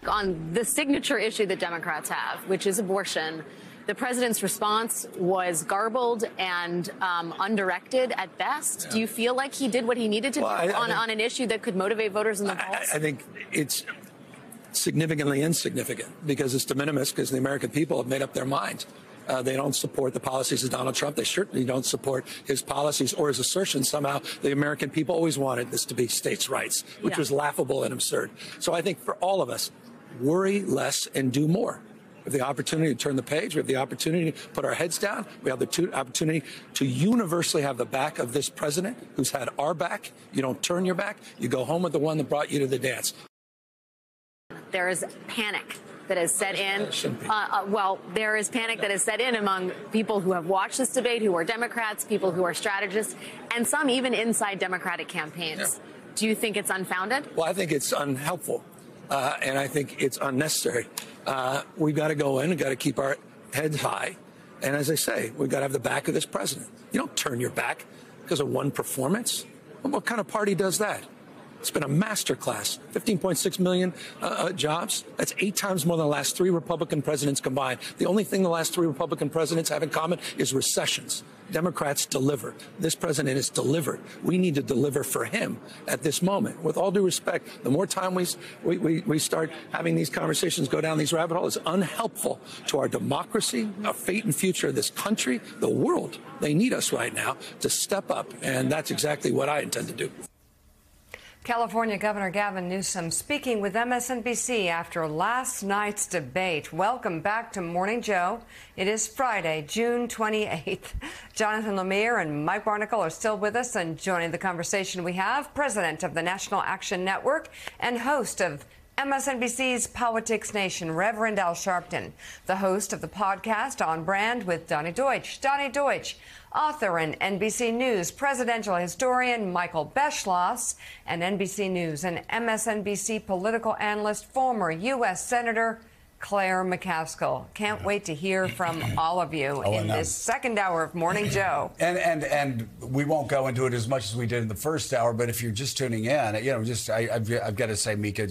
On the signature issue that Democrats have, which is abortion, the president's response was garbled and undirected at best. Yeah. Do you feel like he did what he needed to do on an issue that could motivate voters in the polls? I think it's significantly insignificant because it's de minimis, because the American people have made up their minds. They don't support the policies of Donald Trump. They certainly don't support his policies or his assertion somehow the American people always wanted this to be states' rights, which was laughable and absurd. So I think for all of us, worry less and do more. We have the opportunity to turn the page. We have the opportunity to put our heads down. We have the opportunity to universally have the back of this president who's had our back. You don't turn your back. You go home with the one that brought you to the dance. There is panic that has set in. There is panic that has set in among people who have watched this debate, who are Democrats, people who are strategists, and some even inside Democratic campaigns. Yeah. Do you think it's unfounded? Well, I think it's unhelpful, and I think it's unnecessary. We've got to go in and got to keep our heads high. And as I say, we've got to have the back of this president. You don't turn your back because of one performance. What kind of party does that? It's been a masterclass. 15.6 million jobs. That's 8 times more than the last 3 Republican presidents combined. The only thing the last 3 Republican presidents have in common is recessions. Democrats deliver. This president has delivered. We need to deliver for him at this moment. With all due respect, the more time we start having these conversations, go down these rabbit holes, it's unhelpful to our democracy, our fate and future of this country, the world. They need us right now to step up, and that's exactly what I intend to do. California Governor Gavin Newsom speaking with MSNBC after last night's debate. Welcome back to Morning Joe. It is Friday, June 28th. Jonathan Lemire and Mike Barnicle are still with us, and joining the conversation we have president of the National Action Network and host of MSNBC's Politics Nation, Reverend Al Sharpton, the host of the podcast On Brand with Donnie Deutsch. Donnie Deutsch, author and NBC News presidential historian Michael Beschloss, and NBC News and MSNBC political analyst, former U.S. Senator Claire McCaskill. Can't wait to hear from all of you in this second hour of Morning Joe. And we won't go into it as much as we did in the first hour, but if you're just tuning in, I've got to say, Mika,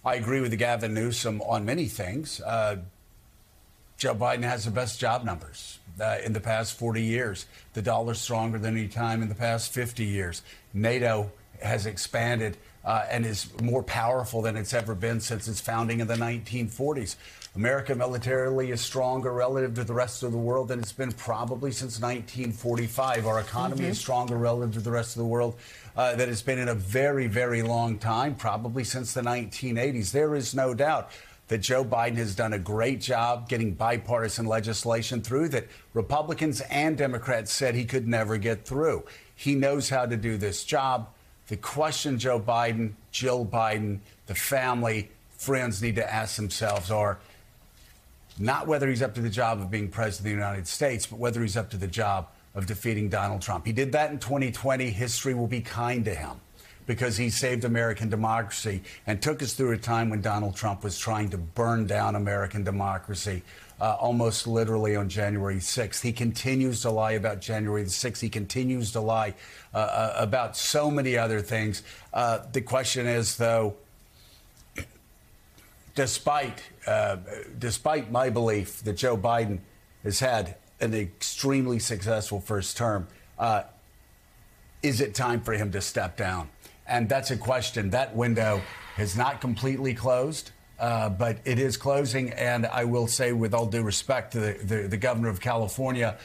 I agree with Gavin Newsom on many things. Joe Biden has the best job numbers in the past 40 years. The dollar's stronger than any time in the past 50 years. NATO has expanded and is more powerful than it's ever been since its founding in the 1940s. America militarily is stronger relative to the rest of the world than it's been probably since 1945. Our economy is stronger relative to the rest of the world than it's been in a very, very long time, probably since the 1980s. There is no doubt that Joe Biden has done a great job getting bipartisan legislation through that Republicans and Democrats said he could never get through. He knows how to do this job. The question Joe Biden, Jill Biden, the family, friends need to ask themselves are not whether he's up to the job of being president of the United States, but whether he's up to the job of defeating Donald Trump. He did that in 2020. History will be kind to him because he saved American democracy and took us through a time when Donald Trump was trying to burn down American democracy, almost literally on January 6th. He continues to lie about January the 6th. He continues to lie about so many other things. The question is, though, despite my belief that Joe Biden has had an extremely successful first term, is it time for him to step down? And that's a question. That window has not completely closed, but it is closing. And I will say, with all due respect to the governor of California,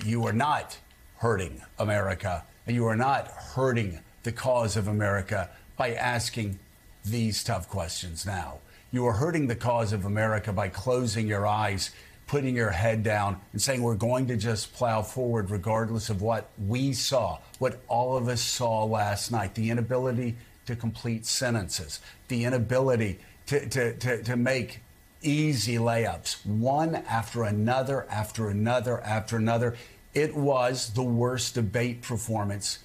you are not hurting America, and you are not hurting the cause of America by asking these tough questions now. You are hurting the cause of America by closing your eyes, putting your head down and saying we're going to just plow forward regardless of what we saw, what all of us saw last night, the inability to complete sentences, the inability to make easy layups, one after another, after another, after another. It was the worst debate performance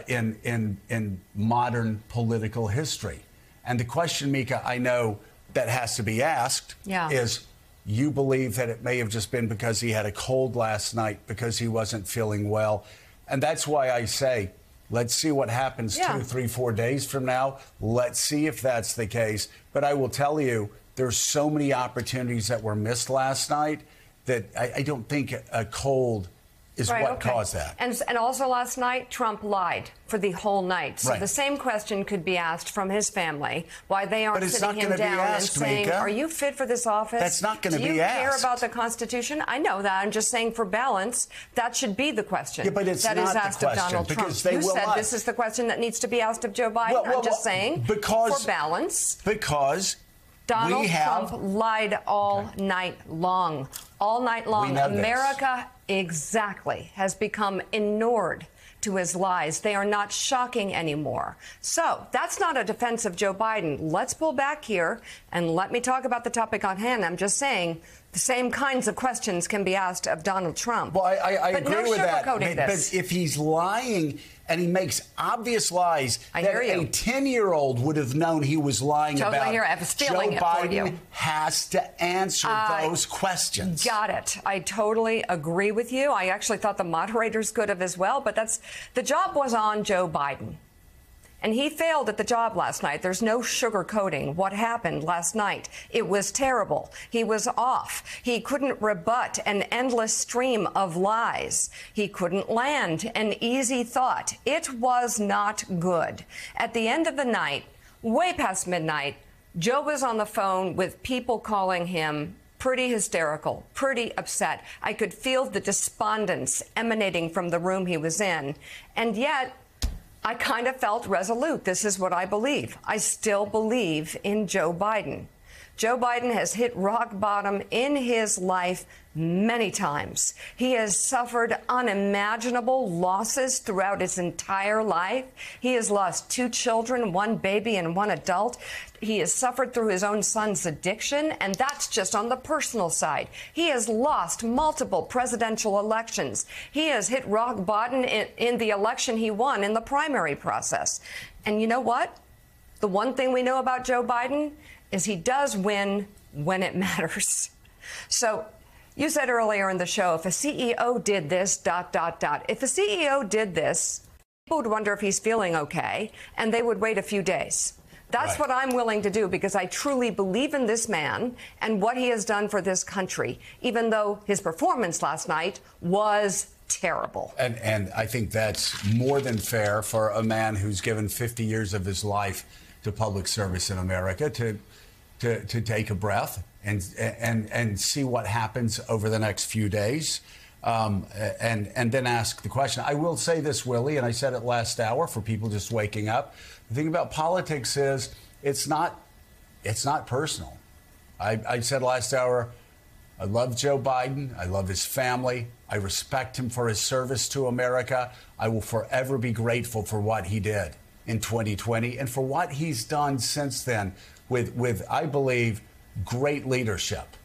in modern political history. And the question, Mika, I know that has to be asked is, you believe that it may have just been because he had a cold last night, because he wasn't feeling well. And that's why I say Let's see what happens 2, 3, 4 days from now. Let's see if that's the case. But I will tell you, there's so many opportunities that were missed last night that I don't think a cold is what caused that. And also last night, Trump lied for the whole night. So the same question could be asked from his family, why they aren't sitting him down and saying, Mika, are you fit for this office? That's not going to be asked. Do you care about the Constitution? I know that. I'm just saying for balance, that should be the question. Yeah, but it's that not is asked the of question, Donald Trump. You said this is the question that needs to be asked of Joe Biden. I'm just saying for balance. Because Donald Trump lied all night long. All night long. America has become inured to his lies. They are not shocking anymore. So that's not a defense of Joe Biden. Let's pull back here and let me talk about the topic on hand. I'm just saying the same kinds of questions can be asked of Donald Trump. Well, I agree with that. But if he's lying and he makes obvious lies that a 10-year-old would have known he was lying about, Joe Biden has to answer those questions. Got it. I totally agree with you. I actually thought the moderators could have as well, but the job was on Joe Biden. And he failed at the job last night. There's no sugarcoating what happened last night. It was terrible. He was off. He couldn't rebut an endless stream of lies. He couldn't land an easy thought. It was not good. At the end of the night, way past midnight, Joe was on the phone with people calling him pretty hysterical, pretty upset. I could feel the despondence emanating from the room he was in. And yet, I kind of felt resolute. This is what I believe. I still believe in Joe Biden. Joe Biden has hit rock bottom in his life many times. He has suffered unimaginable losses throughout his entire life. He has lost 2 children, 1 baby and 1 adult. He has suffered through his own son's addiction, and that's just on the personal side. He has lost multiple presidential elections. He has hit rock bottom in the election he won in the primary process. And you know what? The one thing we know about Joe Biden is he does win when it matters. So you said earlier in the show, if a CEO did this, if a CEO did this, people would wonder if he's feeling okay, and they would wait a few days. That's what I'm willing to do, because I truly believe in this man and what he has done for this country, even though his performance last night was terrible. And I think that's more than fair for a man who's given 50 years of his life to public service in America to take a breath and see what happens over the next few days, and then ask the question. I will say this, Willie, and I said it last hour for people just waking up. The thing about politics is it's not personal. I said last hour, I love Joe Biden. I love his family. I respect him for his service to America. I will forever be grateful for what he did in 2020 and for what he's done since then with I believe, great leadership.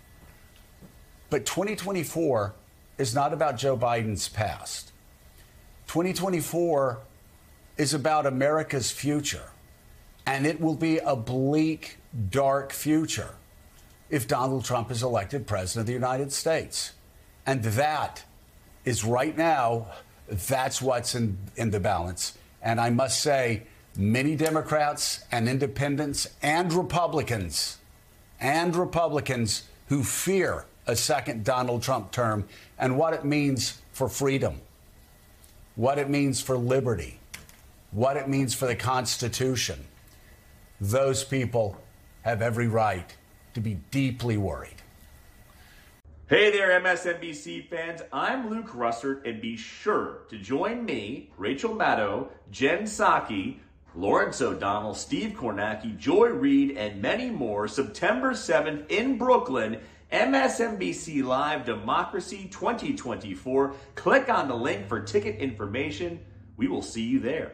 But 2024 is not about Joe Biden's past. 2024 is about America's future. And it will be a bleak, dark future if Donald Trump is elected president of the United States. And that is right now, that's what's in the balance. And I must say, many Democrats and independents and Republicans who fear a second Donald Trump term and what it means for freedom, what it means for liberty, what it means for the Constitution. Those people have every right to be deeply worried. Hey there, MSNBC fans. I'm Luke Russert, and be sure to join me, Rachel Maddow, Jen Psaki, Lawrence O'Donnell, Steve Kornacki, Joy Reid, and many more September 7th in Brooklyn, MSNBC Live Democracy 2024. Click on the link for ticket information. We will see you there.